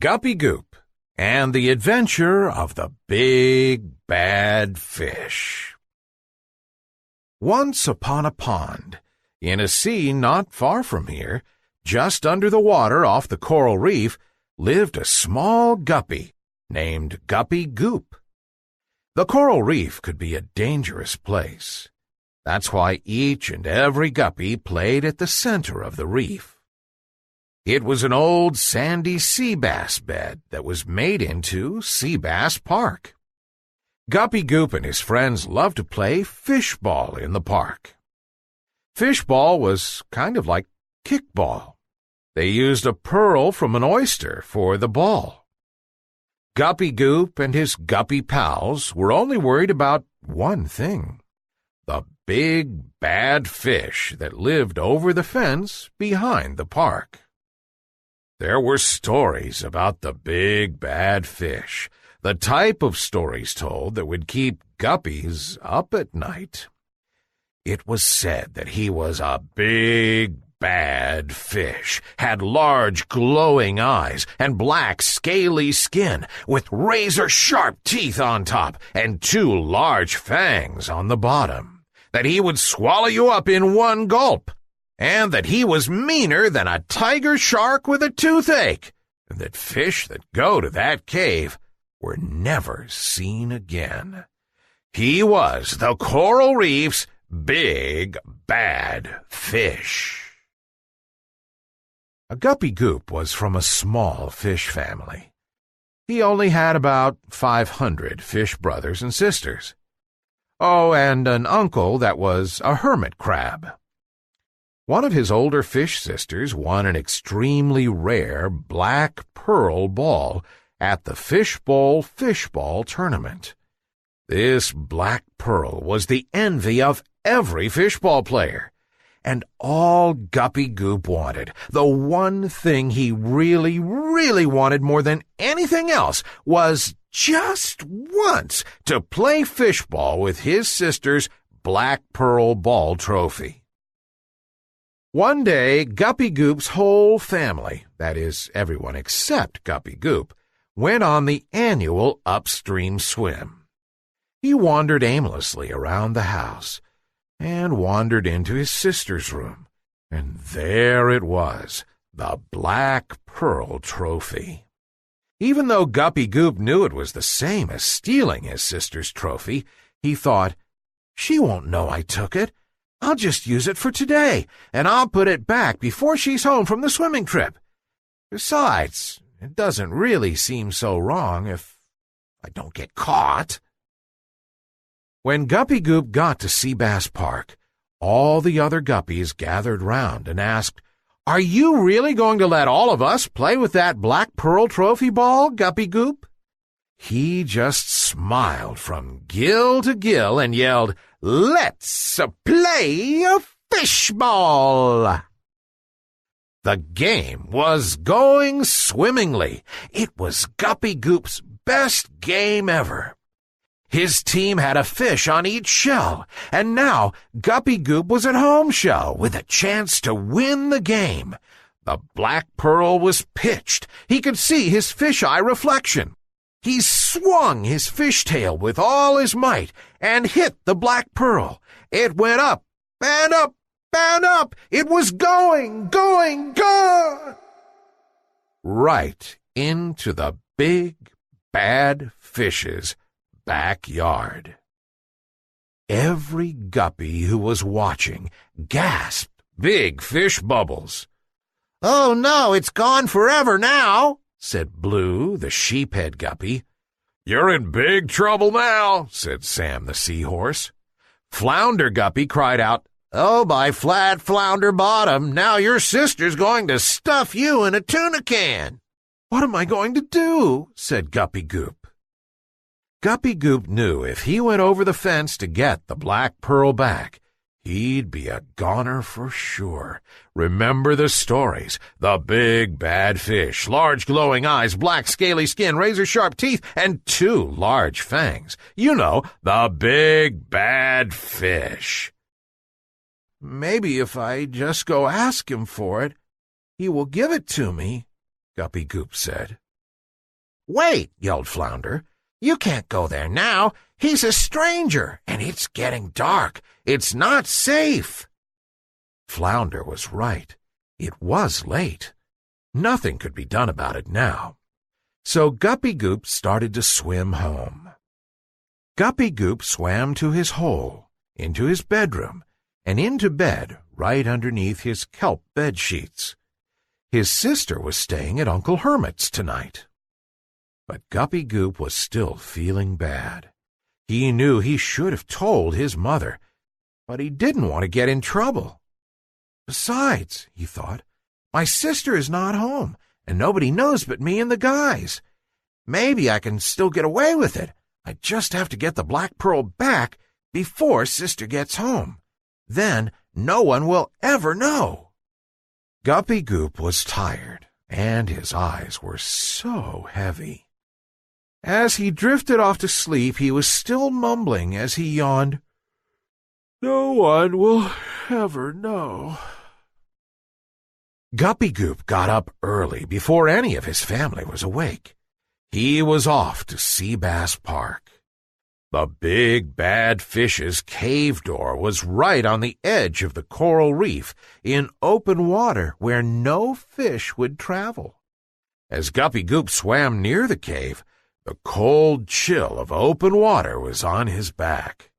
Guppy Goop and the Adventure of the Big Bad Fish. Once upon a pond, in a sea not far from here, just under the water off the coral reef, lived a small guppy named Guppy Goop. The coral reef could be a dangerous place. That's why each and every guppy played at the center of the reef. It was an old sandy sea bass bed that was made into Sea Bass Park. Guppy Goop and his friends loved to play fishball in the park. Fishball was kind of like kickball. They used a pearl from an oyster for the ball. Guppy Goop and his guppy pals were only worried about one thing: the big bad fish that lived over the fence behind the park. There were stories about the big bad fish, the type of stories told that would keep guppies up at night. It was said that he was a big bad fish, had large glowing eyes and black scaly skin with razor-sharp teeth on top and two large fangs on the bottom, that he would swallow you up in one gulp, and that he was meaner than a tiger shark with a toothache, and that fish that go to that cave were never seen again. He was the coral reef's big bad fish. A Guppy Goop was from a small fish family. He only had about 500 fish brothers and sisters. Oh, and an uncle that was a hermit crab. One of his older fish sisters won an extremely rare black pearl ball at the Fishbowl Fishball Tournament. This black pearl was the envy of every fishball player, and all Guppy Goop wanted, the one thing he really, really wanted more than anything else, was just once to play fishball with his sister's black pearl ball trophy. One day, Guppy Goop's whole family, that is, everyone except Guppy Goop, went on the annual upstream swim. He wandered aimlessly around the house and wandered into his sister's room, and there it was, the black pearl trophy. Even though Guppy Goop knew it was the same as stealing his sister's trophy, he thought, "She won't know I took it. I'll just use it for today, and I'll put it back before she's home from the swimming trip. Besides, it doesn't really seem so wrong if I don't get caught." When Guppy Goop got to Sea Bass Park, all the other guppies gathered round and asked, "Are you really going to let all of us play with that black pearl trophy ball, Guppy Goop?" He just smiled from gill to gill and yelled, "Let's play fishball!" The game was going swimmingly. It was Guppy Goop's best game ever. His team had a fish on each shell, and now Guppy Goop was at home shell with a chance to win the game. The black pearl was pitched. He could see his fisheye reflection. He swung his fishtail with all his might and hit the black pearl. It went up and up and up. It was going right into the big bad fish's backyard. Every guppy who was watching gasped big fish bubbles. "Oh no, it's gone forever now," said Blue, the sheephead guppy. "You're in big trouble now," said Sam the seahorse. Flounder Guppy cried out, "Oh, my flat flounder bottom, now your sister's going to stuff you in a tuna can." "What am I going to do?" said Guppy Goop. Guppy Goop knew if he went over the fence to get the black pearl back, he'd be a goner for sure. Remember the stories: the big bad fish, large glowing eyes, black scaly skin, razor-sharp teeth, and two large fangs. You know, the big bad fish. "Maybe if I just go ask him for it, he will give it to me," Guppy Goop said. "Wait," yelled Flounder. "You can't go there now. He's a stranger, and it's getting dark. It's not safe." Flounder was right. It was late. Nothing could be done about it now. So Guppy Goop started to swim home. Guppy Goop swam to his hole, into his bedroom, and into bed right underneath his kelp bed sheets. His sister was staying at Uncle Hermit's tonight. But Guppy Goop was still feeling bad. He knew he should have told his mother, but he didn't want to get in trouble. Besides, he thought, my sister is not home, and nobody knows but me and the guys. Maybe I can still get away with it. I just have to get the black pearl back before Sister gets home. Then no one will ever know. Guppy Goop was tired, and his eyes were so heavy. As he drifted off to sleep, he was still mumbling as he yawned, "No one will ever know." Guppy Goop got up early before any of his family was awake. He was off to Sea Bass Park. The big bad fish's cave door was right on the edge of the coral reef in open water where no fish would travel. As Guppy Goop swam near the cave, the cold chill of open water was on his back.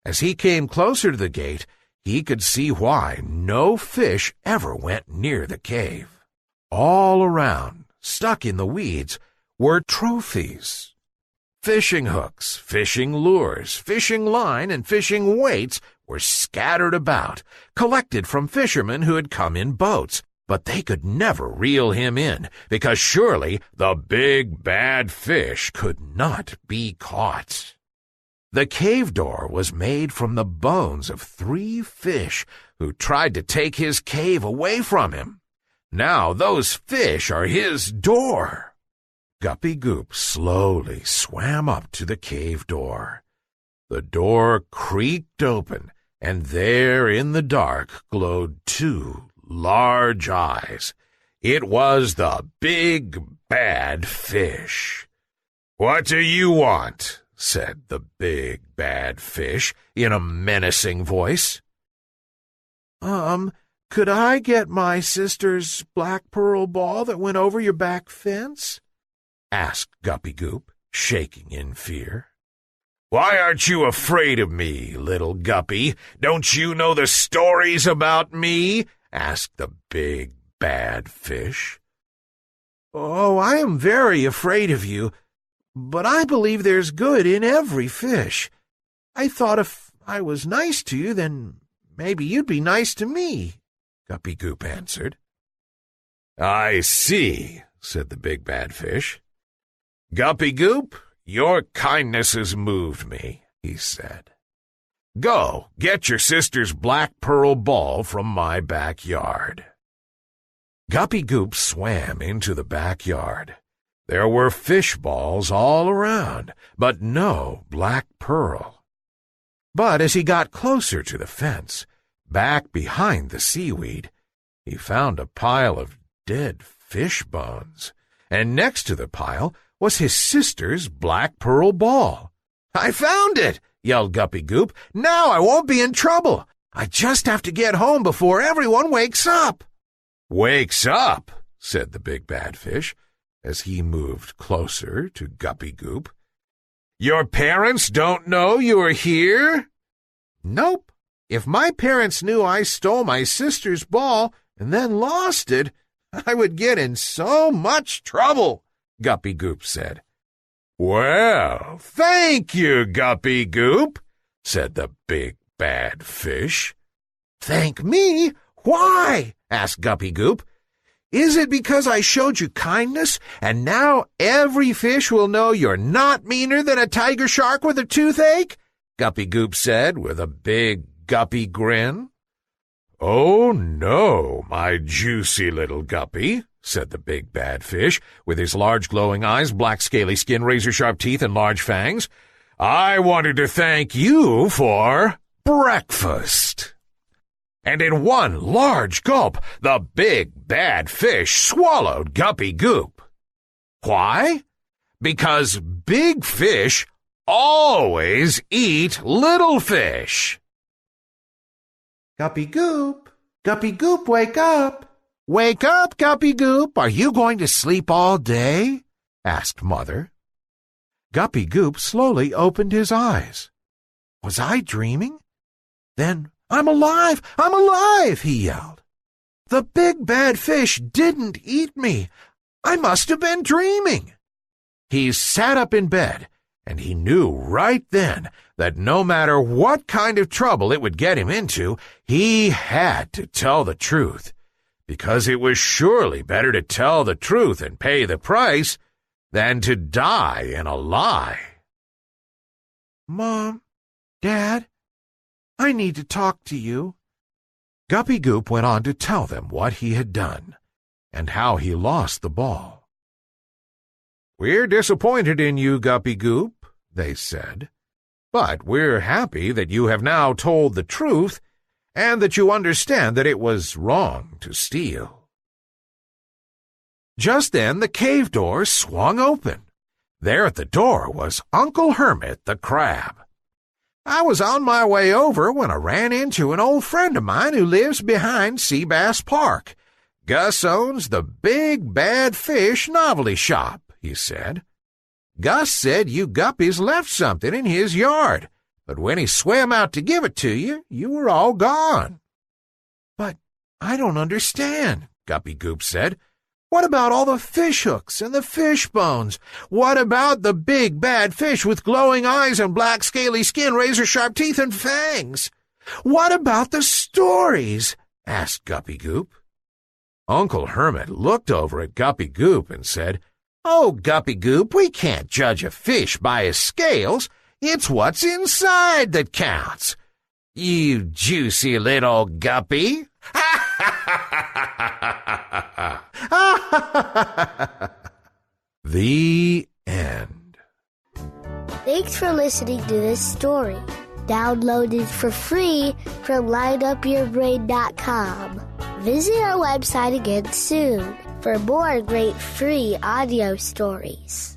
As he came closer to the gate, he could see why no fish ever went near the cave. All around, stuck in the weeds, were trophies. Fishing hooks, fishing lures, fishing line, and fishing weights were scattered about, collected from fishermen who had come in boats, but they could never reel him in, because surely the big bad fish could not be caught. The cave door was made from the bones of 3 fish who tried to take his cave away from him. Now those fish are his door. Guppy Goop slowly swam up to the cave door. The door creaked open, and there in the dark glowed 2 large eyes. It was the big bad fish. "What do you want?" said the big bad fish in a menacing voice. Could I get my sister's black pearl ball that went over your back fence?" asked Guppy Goop, shaking in fear. "Why aren't you afraid of me, little Guppy? Don't you know the stories about me?" asked the big bad fish. "Oh, I am very afraid of you, but I believe there's good in every fish. I thought if I was nice to you, then maybe you'd be nice to me," Guppy Goop answered. "I see," said the big bad fish. "Guppy Goop, your kindness has moved me," he said. "Go, get your sister's black pearl ball from my backyard." Guppy Goop swam into the backyard. There were fish balls all around, but no black pearl. But as he got closer to the fence, back behind the seaweed, he found a pile of dead fish bones, and next to the pile was his sister's black pearl ball. "I found it!" yelled Guppy Goop. "Now I won't be in trouble. I just have to get home before everyone wakes up." "Wakes up?" said the big bad fish, as he moved closer to Guppy Goop. "Your parents don't know you are here?" "Nope. If my parents knew I stole my sister's ball and then lost it, I would get in so much trouble," Guppy Goop said. "Well, thank you, Guppy Goop," said the big bad fish. "Thank me? Why?" asked Guppy Goop. "Is it because I showed you kindness, and now every fish will know you're not meaner than a tiger shark with a toothache?" Guppy Goop said with a big guppy grin. "Oh, no, my juicy little Guppy," said the big bad fish, with his large glowing eyes, black scaly skin, razor-sharp teeth, and large fangs. "I wanted to thank you for breakfast." And in one large gulp, the big bad fish swallowed Guppy Goop. Why? because big fish always eat little fish. Guppy Goop, wake up. Wake up, Guppy Goop. Are you going to sleep all day? Asked Mother. Guppy Goop slowly opened his eyes. Was I dreaming? Then, I'm alive! I'm alive! He yelled. The big bad fish didn't eat me. I must have been dreaming. He sat up in bed, and he knew right then that no matter what kind of trouble it would get him into, he had to tell the truth, because it was surely better to tell the truth and pay the price than to die in a lie. Mom, Dad, I need to talk to you. Guppy Goop went on to tell them what he had done and how he lost the ball. We're disappointed in you, Guppy Goop, they said, but we're happy that you have now told the truth and that you understand that it was wrong to steal. Just then the cave door swung open. There at the door was Uncle Hermit the Crab. I was on my way over when I ran into an old friend of mine who lives behind Seabass Park. Gus owns the Big Bad Fish Novelty Shop, he said. Gus said you guppies left something in his yard, but when he swam out to give it to you, you were all gone. But I don't understand, Guppy Goop said. What about all the fish hooks and the fish bones? What about the big bad fish with glowing eyes and black scaly skin, razor-sharp teeth and fangs? What about the stories? Asked Guppy Goop. Uncle Hermit looked over at Guppy Goop and said, Oh, Guppy Goop, we can't judge a fish by his scales. It's what's inside that counts. You juicy little guppy. The end. Thanks for listening to this story. Download it for free from lineupyourbrain.com. Visit our website again soon for more great free audio stories.